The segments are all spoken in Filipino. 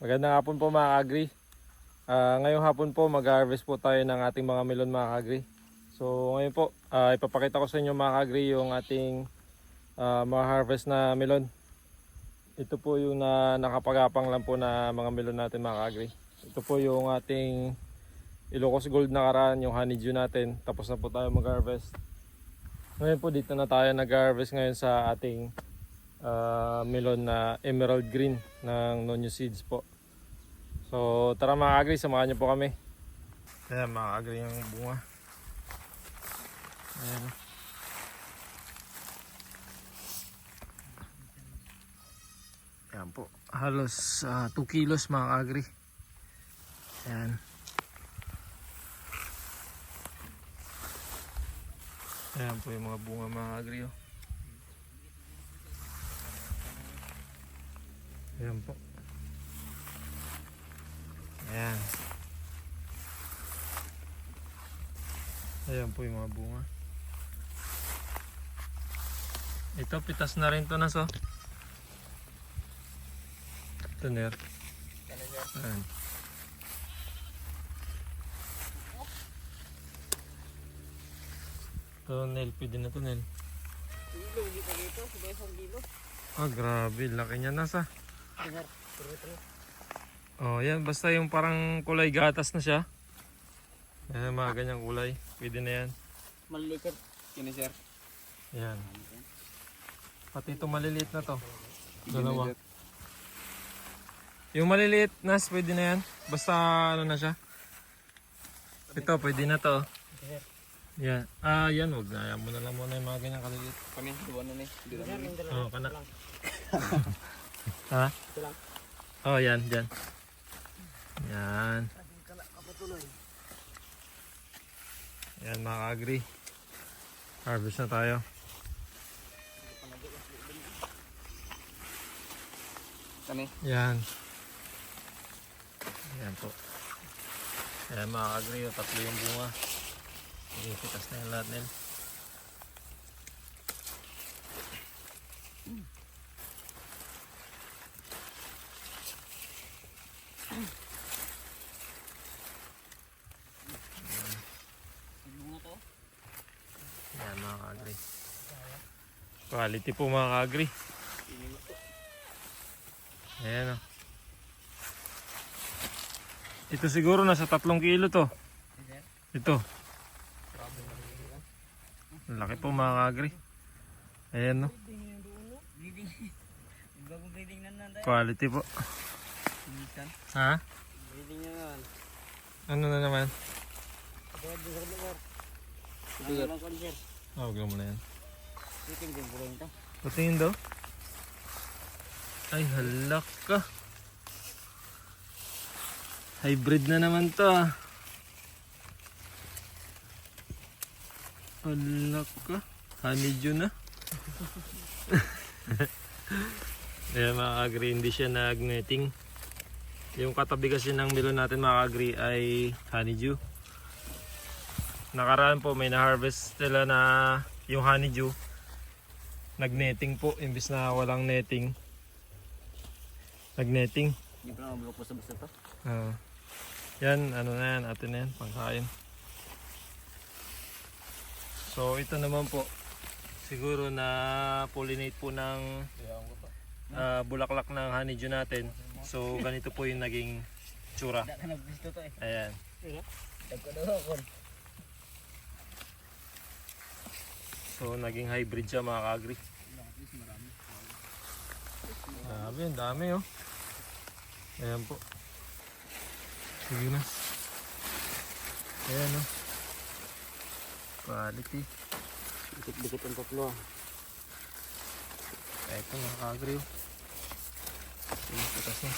Magandang hapon po mga ka-agri. Ngayong hapon po mag-harvest po tayo ng ating mga melon mga ka-agri. So ngayon po ipapakita ko sa inyo mga ka-agri yung ating ma-harvest na melon. Ito po yung nakapagapang lang po na mga melon natin mga ka-agri. Ito po yung ating Ilocos Gold na karaan, yung honeydew natin. Tapos na po tayo mag-harvest. Ngayon po dito na tayo nag-harvest ngayon sa ating melon na emerald green ng Nonyo Seeds po. So tara mga agri, samahan niyo po kami. Ayan mga agri yung bunga. Ayan. Ayan po, halos 2 kilos mga agri. Ayan. Ayan po yung mga bunga mga agri. Oh. Ayan po. Ayan. Ayan po yung mga bunga. Ito, pitas na rin to na so. Ito ner. Ayan. Ito Nel, pwede na to Nel. Kilo, hindi pa dito, sabay 1 kilo. Ah, grabe, laki niya nasa. Oh, yan, basta yung parang kulay gatas na siya. Ayan, mga ganyang kulay. Pwede na yan. Malilikat. Kini sir. Ayan. Pati ito maliliit na to. Dalawa. Yung maliliit, Nas, pwede na yan. Basta ano na siya. Ito, pwede na to. Yan. Yan, huwag na. Yan mo na lang muna yung mga ganyang kaliliit. Kami, duwan na ni. Oo, kana. Ha? Ito lang. Oh, yan, dyan. Yan. Yan mga ka-agri. Harvest na tayo. Kani. Yan. Yan po. Yan mga ka-agri, tatlo yung bunga. Ipitas na yung lahat nila. Yan mga ka-agri. Quality po mga ka-agri. Ayan o. Ito siguro nasa 3 kilo to. Ito. Laki po mga ka-agri. Ayan o. Quality po. Ha? Breeding na naman. Ano na naman? Bigat lang kon sir. Oh, huwag mo na yan. Chicken din bulan ito. Patingin daw. Ay, halak ka. Hybrid na naman to ah. Halak ka. Honeydew na. Ayan mga agri, hindi siya nag-netting. Yung katabi kasi ng melon natin mga agri ay honeydew. Nakaraan po may na-harvest nila na yung honeydew. Nag-netting po imbis na walang netting. Nag-netting. Hindi pa naman po sa basta to. Yan, ano na yan, atin na yan, pangkain. So ito naman po, siguro na pollinate po ng bulaklak ng honeydew natin. So ganito po yung naging tsura. Hindi ka nagbisto to eh. Ayan. Nagkadawa kon. So naging hybrid siya mga ka-agri. Grabe, ang dami oh. Ayan po. Sige na. Ayan oh. Quality. Dikit-dikit ang tatlo ah. Ito mga ka-agri oh. Putas na.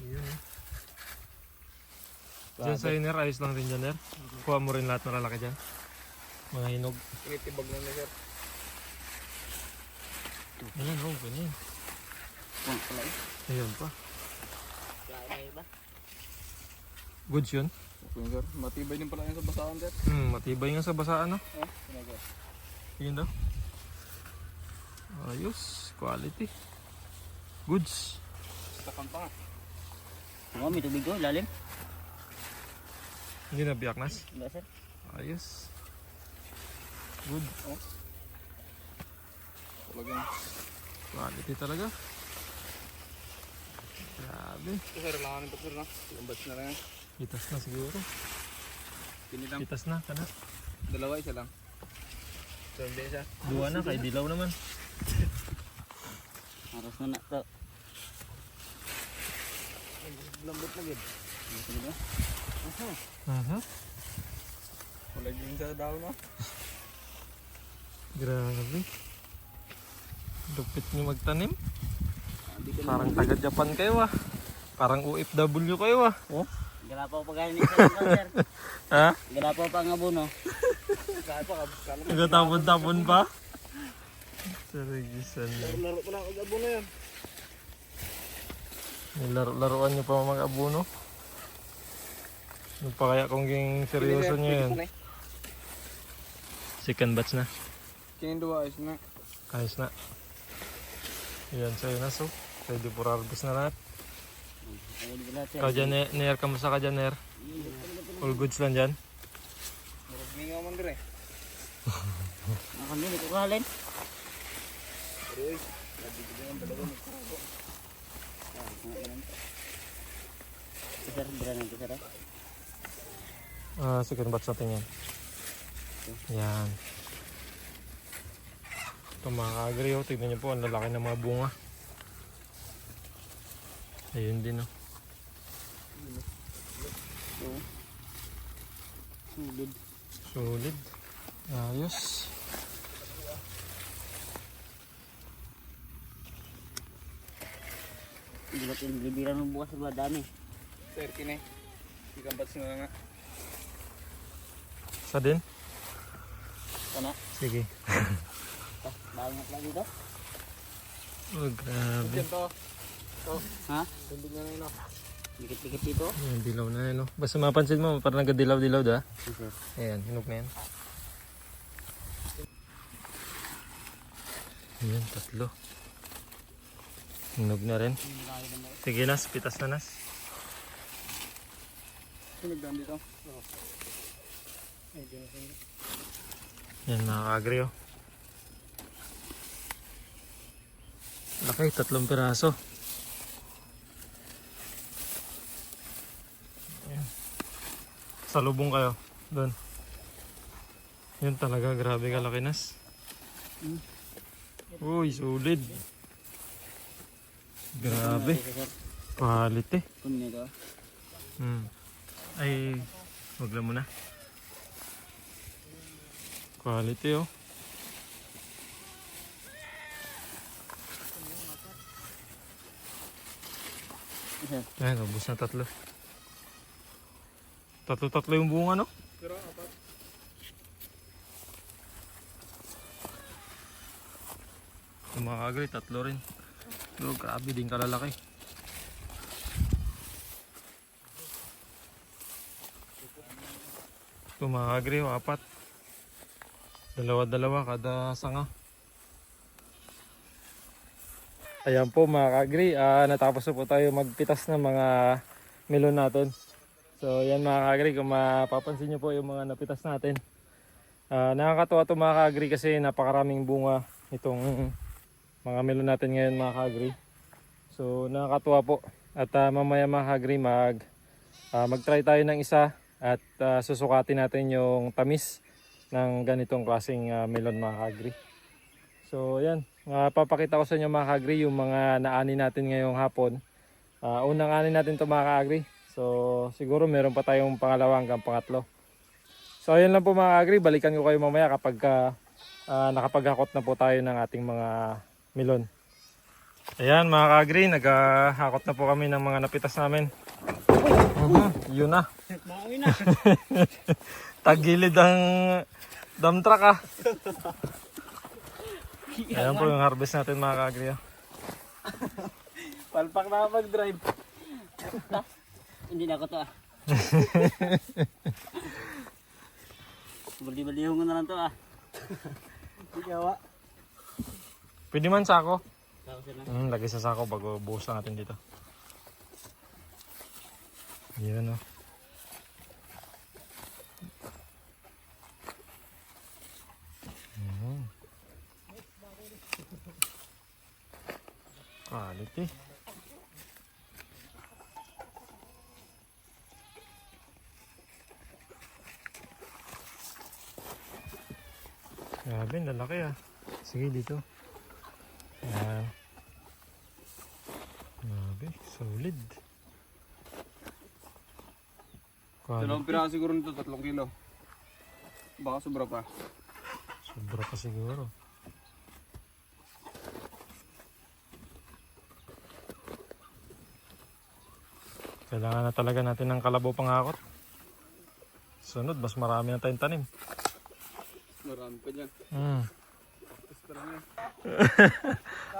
Yun eh. Diyan sa inner, ayos lang rin dyan, Ner. Kuha mo rin lahat ng lalaki dyan. Mga hinog. Tinitibag na sir. Ayan, oh, ganyan. Pala eh. Ayun pa. Kaya na iba. Goods yun. Okay sir. Matibay din pala yan sa basaan sir. Matibay nga sa basaan, no? Sinagot. Yun daw. Ayos, quality. Goods. Takan pa nga. Oo, may tubig ko, lalim. Hindi na biyak nas. Diba, sir? Ayos. Good. Talagang. Quality talaga. Grabe. Ito sir, langanin pa sir na. Ilang batch na lang yan. Kitas na siguro. Pinilang. Kitas na, kana. Dalawa, isa lang. So, hindi isa. Dua na, kay dilaw naman. Aras na na to. Lambot na gid. Diba? Wala din sa daw no. Grabe. Lupit niyo magtanim. Hindi ka Parang taga Japan kayo ah. Parang OFW kayo ah. Oh? Galapaw pa ganyan sa sir. Ha? Galapaw pa nga buno. kaya pa kabukala. Nagatapon-tapon pa? Sarigisan niyo. Laro ko lang ang abo na yan. Nilaro-laruan niyo pa mga abono. Ano pa kaya kung ging seryoso niyo yan? Second batch na. Kininduwa ayos na. Ayos na. Yan sa'yo na so. Ready for harvest na lahat. Ayun din lahat, sir. Ikaw dyan, Ner, kamusta ka dyan, Ner? All goods lang dyan? Murag mingaw man dire. Nakakami, ko kahalin. Uy, labi ko yung dalawa mo. Sir, bira na ito, sir. Second batch natin yan. Yan. Ito mga ka-agri, oh. Tignan niyo po, ang lalaki ng mga bunga. Ayun din, oh. Oo. Sulid. Solid. Ayos. Hindi ba pinilibiran mo bukas sa dami? Sir, kini. Ikang batch na lang nga. Sa din? Kana? Sige. Bangat lang dito. Oh, grabe. Diyan to. Ha? Tundog na yun. Dikit-dikit dito. Ayan, dilaw na yan, oh. Basta mapansin mo, parang nagadilaw-dilaw da. Yes, sir. Ayan, hinog na yan. Ayan, tatlo. Hinog na rin. Sige, Nas. Pitas na, Nas. Sunog daan dito. Yan, mga ka-agri, oh. Laki, 3 piraso. Ayan. Salubong kayo. Doon. Yan talaga, grabe kalaki, Nas. Uy, solid. Grabe. Quality. Kunin ito. Ay, wag lang muna. Quality, oh. Sir. Ayan, ubos na 3. Tatlo yung bunga, no? Pero apat. Yung mga ka-agri, 3 rin. Pero grabe din kalalaki. Yung mga ka-agri, 4. Dalawa-dalawa kada sanga. Ayan po mga ka-agri, natapos na po tayo magpitas ng mga melon natin. So yan mga ka-agri, kung mapapansin nyo po yung mga napitas natin. Nakakatuwa ito mga ka-agri kasi napakaraming bunga itong mga melon natin ngayon mga ka-agri. So nakakatuwa po. At mamaya mga ka-agri mag-try tayo ng isa at susukatin natin yung tamis ng ganitong klaseng melon mga ka-agri. So yan, papakita ko sa inyo mga ka-agri yung mga naani natin ngayong hapon. Unang ani natin ito mga ka-agri. So siguro meron pa tayong pangalawa hanggang pangatlo. So ayun lang po mga ka-agri, balikan ko kayo mamaya kapag nakapaghakot na po tayo ng ating mga melon. Ayan mga ka-agri, naghahakot na po kami ng mga napitas namin. Yun na. Maawin na. Tagilid ang dump truck ah. Ayan po yung harvest natin mga ka-agri. Palpak na mag-drive. Hindi na ako to ah. Bali-balihong ko na lang to ah. Ikaw. Pwede man sako. Sako sir na. Lagay sa sako bago buhos lang natin dito. Yan o. Quality. Grabe, lalaki ah. Sige dito. Ayan. Grabe, solid. Dalawang piraso siguro nito, 3 kilo. Baka sobra pa. Sobra pa siguro. Kailangan na talaga natin ng kalabaw pangakot. Sunod, mas marami na tayong tanim. Marami pa dyan. Gusto lang yan.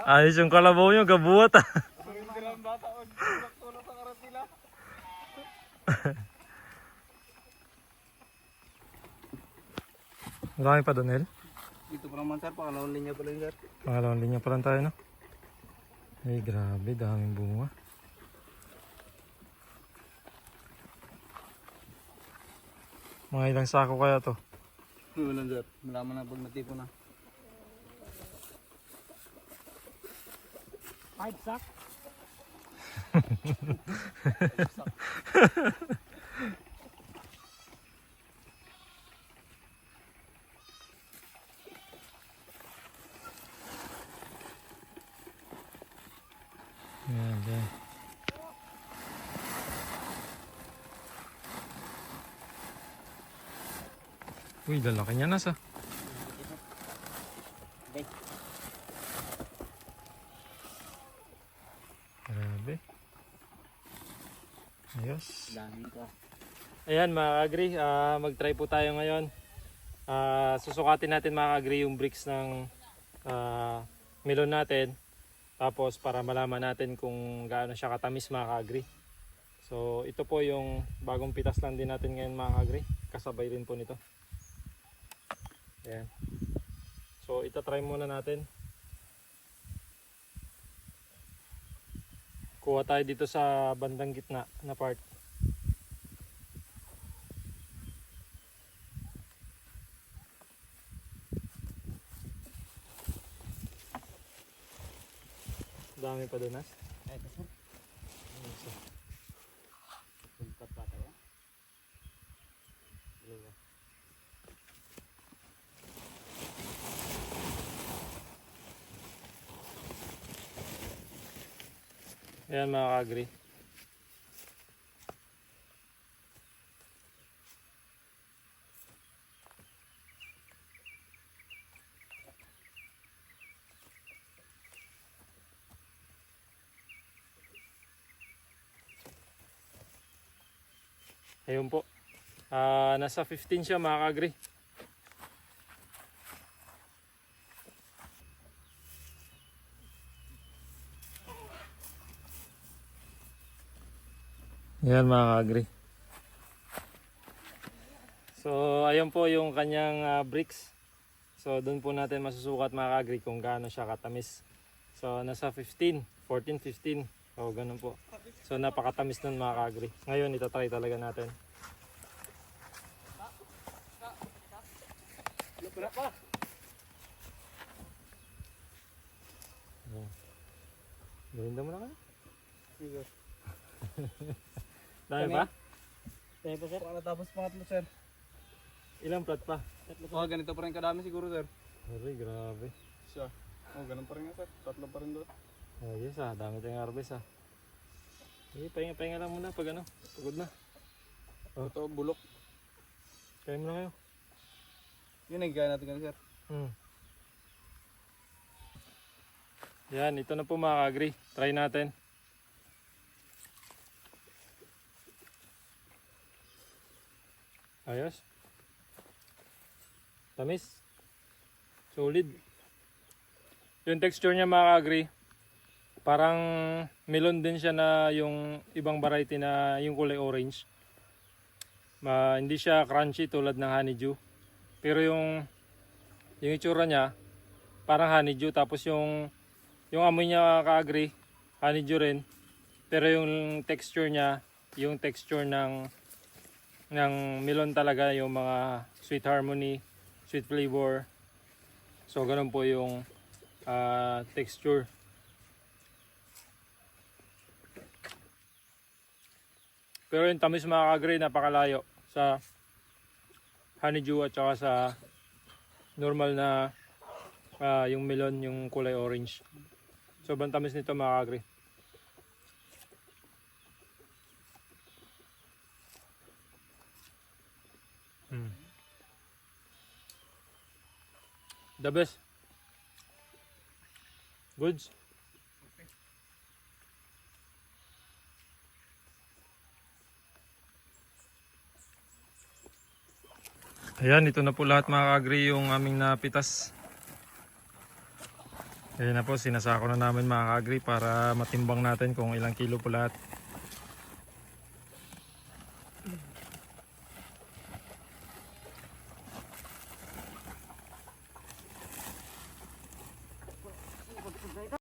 Ayos yung kalabaw nyo, gabuhat ah. Ang bata, tulog sa karat nila. Marami pa doon, El. Dito pa naman sir, pangalawang linya pa lang sir. Pangalawang linya pa lang tayo, no? Ay, grabe, daming bunga. Mga ilang sako kaya to? Wala sir, malaman na pag natipo na. 5 sack. Yan, yan. Uy, lalaki niya nasa. Okay. Grabe. Ayos. Dami ito. Ayan mga kagri, mag-try po tayo ngayon. Susukatin natin mga kagri yung bricks ng melon natin. Tapos para malaman natin kung gaano siya katamis mga kagri. So ito po yung bagong pitas lang din natin ngayon mga kagri. Kasabay rin po nito. Ayan. So itatry muna natin. Kuha tayo dito sa bandang gitna na part. Dami pa doon, Nas. Ay, ito sir. Bumpat pa tayo. Dalawa. Ayan mga kagri. Ayun po. Nasa 15 siya mga kagri. Yan mga kagri. So ayun po yung kanyang bricks. So doon po natin masusukat mga kagri kung gaano siya katamis. So nasa 15, 14, 15. So ganun po. So napakatamis nun mga kagri. Ngayon itatry talaga natin. Gawin mo na ka? Sige. Dami pa? Tayo pa sir. Para tapos pangatlo sir. Ilang plat pa? Oh, ganito pa rin kadami siguro sir. Aray, grabe. Siya. Oh, ganun pa rin nga sir. 3 pa rin doon. Ayos dami tayong harvest Sige, pahinga lang muna pag pagod na. Ito, bulok. Kaya mo na kayo. Yun ang gaya natin ganun sir. Yan, ito na po mga kagri. Try natin. Ayos. Tamis. Solid. Yung texture niya mga kagri, parang melon din siya na yung ibang variety na yung kulay orange. Hindi siya crunchy tulad ng honeydew. Pero yung itsura niya, parang honeydew. Tapos yung amoy niya ka-agri, honeydew rin. Pero yung texture niya, yung texture ng melon talaga, yung mga sweet harmony, sweet flavor. So ganun po yung texture. Pero yung tamis mga ka-agri, napakalayo sa honeydew at saka sa normal na yung melon, yung kulay orange. Sobrang tamis nito mga ka-agri. The best. Goods. Ayan, ito na po lahat mga ka-agri yung aming napitas. Ayan na po, sinasako na namin mga ka-agri para matimbang natin kung ilang kilo po lahat.